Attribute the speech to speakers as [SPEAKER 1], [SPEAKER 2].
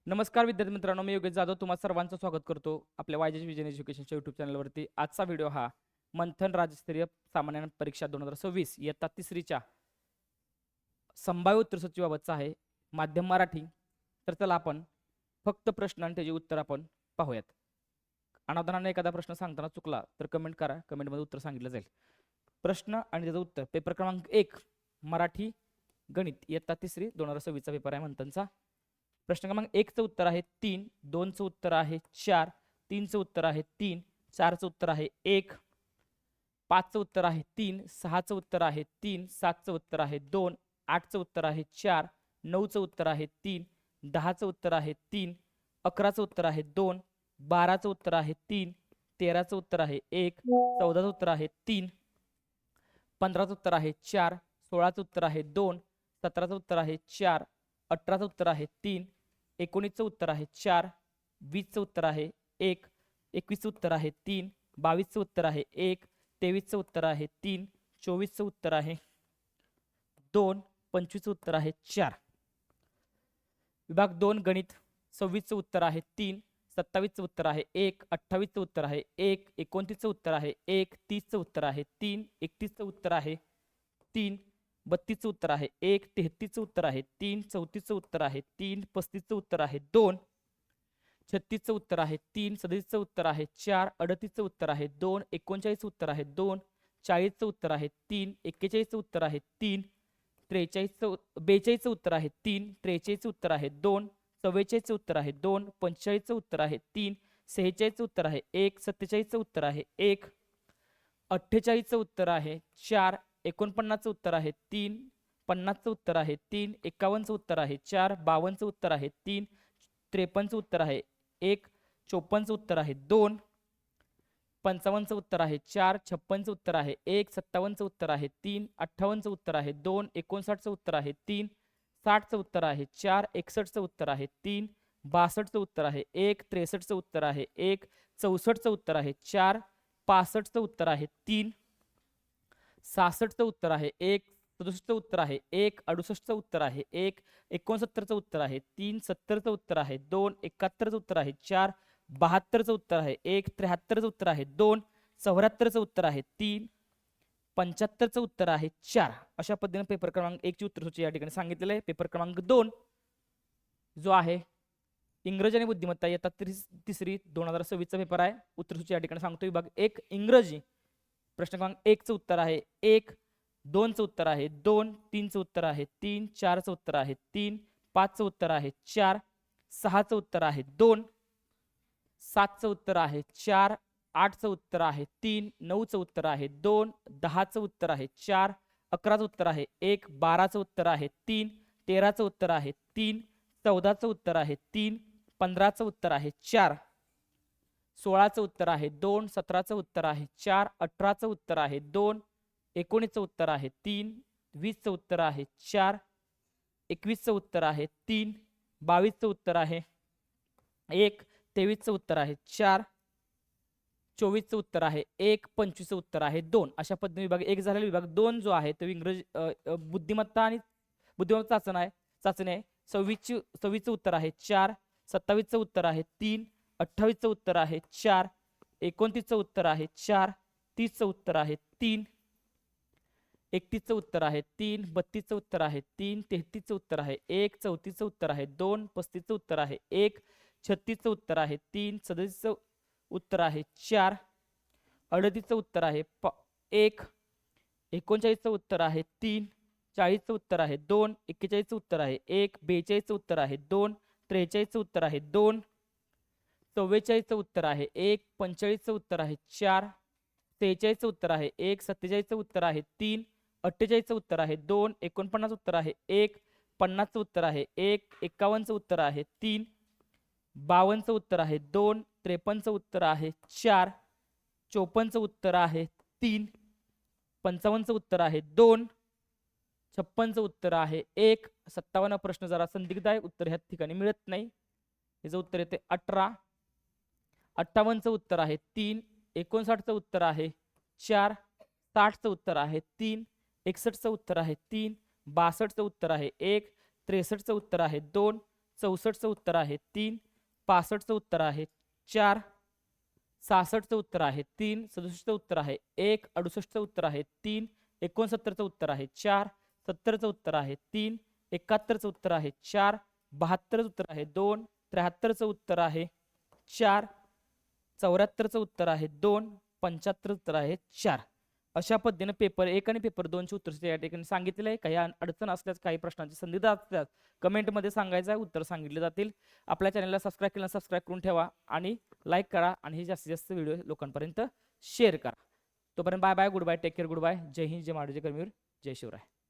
[SPEAKER 1] नमस्कार विद्यार्थी मित्रांनो, मी योगेश जाधव तुम्हा सर्वांचं स्वागत करतो आपल्या वायजेस विजन एज्युकेशनच्या यूट्यूब चॅनलवरती। आजचा व्हिडिओ हा मंथन राज्यस्तरीय सामान्य परीक्षा 2026 इयत्ता तिसरीच्या संभाव्य उत्तरसूचीबाबतचा आहे, माध्यम मराठी। तर चला आपण फक्त प्रश्न आणि त्याची उत्तर आपण पाहूयात। अनावधानाने एखादा प्रश्न सांगताना चुकला तर कमेंट करा, कमेंटमध्ये उत्तर सांगितलं जाईल। प्रश्न आणि त्याचं उत्तर पेपर क्रमांक 1 मराठी गणित इयत्ता तिसरी 2026 चा पेपर आहे मंथनचा। प्रश्न क्रमांक 1 चं उत्तर आहे 3, 2 चं उत्तर आहे 4, 3 चं उत्तर आहे 3, 4 चं उत्तर आहे 1, 5 चं उत्तर आहे 3, 6 चं उत्तर आहे 3, 7 चं उत्तर आहे 2, 8 चं उत्तर आहे 4, 9 चं उत्तर आहे 3, 10 चं उत्तर आहे 3, 11 चं उत्तर आहे 2, 12 चं उत्तर आहे 3, 13 चं उत्तर आहे 1, 14 चं उत्तर आहे 3, 15 चं उत्तर आहे 4, 16 चं उत्तर आहे 2, 17 चं उत्तर आहे 4, 18 चं उत्तर आहे 3, 19 चं उत्तर आहे 4, 20 चं उत्तर आहे 1, 21 चं उत्तर आहे 3, 22 चं उत्तर आहे 1, 23 चं उत्तर आहे 3, 24 चं उत्तर आहे 2, 25 चं उत्तर आहे 4। विभाग 2 गणित 26 चं उत्तर आहे 3, 27 चं उत्तर आहे 1, 28 चं उत्तर आहे 1, 29 चं उत्तर आहे 1, 30 चं उत्तर आहे 3, 31 चं उत्तर आहे 3, 32 चं उत्तर आहे 1, 33 चं उत्तर आहे 3, 34 चं उत्तर आहे 3, 35 चं उत्तर आहे 2, 36 चं उत्तर आहे 3, 37 चं उत्तर आहे 4, 38 चं उत्तर आहे 2, 39 चं उत्तर आहे 2, 40 चं उत्तर आहे 3, 41 चं उत्तर आहे 3, 43 चं 42 चं उत्तर आहे 3, 43 चं उत्तर आहे 2, 44 चं उत्तर आहे 2, 45 चं उत्तर आहे 3, 46 चं उत्तर आहे 1, 47 चं उत्तर आहे 1, 48 चं उत्तर आहे 4, 49 चं उत्तर आहे 3, 50 चं उत्तर आहे 3, 51 चं उत्तर आहे 4, 52 चं उत्तर आहे 3, 53 चं उत्तर आहे 1, 54 चं उत्तर आहे 2, 55 चं उत्तर आहे 4, 56 चं उत्तर आहे 1, 57 चं उत्तर आहे 3, 58 चं उत्तर आहे 2, 59 चं उत्तर आहे 3, 60 चं उत्तर आहे 4, 61 चं उत्तर आहे 3, 62 चं उत्तर आहे 1, 63 चं उत्तर आहे 1, 64 चं उत्तर आहे 4, 65 चं उत्तर आहे 3, 66 चं उत्तर आहे 1, 67 चं उत्तर आहे 1, 68 चं उत्तर आहे 1, 69 चं उत्तर आहे 3, 70 चं उत्तर आहे 2, 71 चं उत्तर आहे 4, 72 चं उत्तर आहे 1, 73 चं उत्तर आहे 2, 74 चं उत्तर आहे 3, 75 चं उत्तर आहे 4। अशा पद्धतीने पेपर क्रमांक 1 ची उत्तरसूची या ठिकाणी सांगितलेलं आहे। पेपर क्रमांक 2 जो आहे इंग्रजी आणि बुद्धिमत्ता इयत्ता तिसरी 2026 चा पेपर आहे। उत्तरसूची या ठिकाणी सांगतो। विभाग 1 इंग्रजी प्रश्न क्रमांक 1 चं उत्तर आहे 1, 2 चं उत्तर आहे 2, 3 चं उत्तर आहे 3, 4 चं उत्तर आहे 3, 5 चं उत्तर आहे 4, 6 चं उत्तर आहे 2, 7 चं उत्तर आहे 4, 8 चं उत्तर आहे 3, 9 चं उत्तर आहे 2, 10 चं उत्तर आहे 4, 11 चं उत्तर आहे 1, 12 चं उत्तर आहे 3, 13 चं उत्तर आहे 3, 14 चं उत्तर आहे 3, 15 चं उत्तर आहे 4, 16 चं उत्तर आहे 2, 17 चं उत्तर आहे 4, 18 चं उत्तर आहे 2, 19 चं उत्तर आहे 3, 20 चं उत्तर आहे 4, 21 चं उत्तर आहे 3, 22 चं उत्तर आहे 1, 23 चं उत्तर आहे 4, 24 चं उत्तर आहे 1, 25 चं उत्तर आहे 2। अशा पद्धतीने विभाग 1 झालेला। विभाग 2 जो आहे तो इंग्रजी बुद्धिमत्ता आणि बुद्धिमत्ता चाचणी आहे। 26 चं उत्तर आहे 4, 27 चं उत्तर आहे 3, 28 चं उत्तर आहे 4, 29 चं उत्तर आहे 4, 30 चं उत्तर आहे 3, 31 चं उत्तर आहे 3, 32 चं उत्तर आहे 3, 33 चं उत्तर आहे 1, 34 चं उत्तर आहे 2, 35 चं उत्तर आहे 1, 36 चं उत्तर आहे 3, 37 चं उत्तर आहे 4, 38 चं उत्तर आहे 1, 39 चं उत्तर आहे 3, 40 चं उत्तर आहे 2, 41 चं उत्तर आहे 1, 42 चं उत्तर आहे 2, 43 चं उत्तर आहे 2, 44 चं उत्तर आहे 1, 45 चं उत्तर आहे 4, 43 चं उत्तर आहे 1, 47 चं उत्तर आहे 3, 48 चं उत्तर आहे 2, 49 उत्तर आहे 1, 50 चं उत्तर आहे 1, 51 चं उत्तर आहे 3, 52 चं उत्तर आहे 2, 53 चं उत्तर आहे 4, 54 चं उत्तर आहे 3, 55 चं उत्तर आहे 2, 56 चं उत्तर आहे 1, 57 प्रश्न जरा संदिग्ध आहे, उत्तर ह्या ठिकाणी मिळत नाही। याचं उत्तर येते 18, 58 चं उत्तर आहे 3, 59 चं उत्तर आहे 4, 60 चं उत्तर आहे 3, 61 चं उत्तर आहे 3, 62 चं उत्तर आहे 1, 63 चं उत्तर आहे 2, 64चं उत्तर आहे 3, 65चं उत्तर आहे 4, 66चं उत्तर आहे 3, 67चं उत्तर आहे 1, 68चं उत्तर आहे 3, 69चं उत्तर आहे 4, 70चं उत्तर आहे 3, 71चं उत्तर आहे 4, 72चं उत्तर आहे 2, 73चं उत्तर आहे 4, 74चं उत्तर आहे 2, 75चं उत्तर आहे 4. अशा पद्धतीने पेपर 1 आणि पेपर 2ची उत्तर या ठिकाणी सांगितलेलं आहे. काही अडचण असल्यास काही प्रश्नांची संधी असल्यास कमेंटमध्ये सांगायचं आहे, उत्तर सांगितले जातील. आपल्या चॅनलला सबस्क्राईब केलं सबस्क्राईब करून ठेवा आणि लाईक करा आणि हे जास्तीत जास्त व्हिडिओ लोकांपर्यंत शेअर करा. तोपर्यंत bye bye, good bye, take care, good bye. जय हिंद, जय महाराज, जय कर्मवीर, जय शिवराय.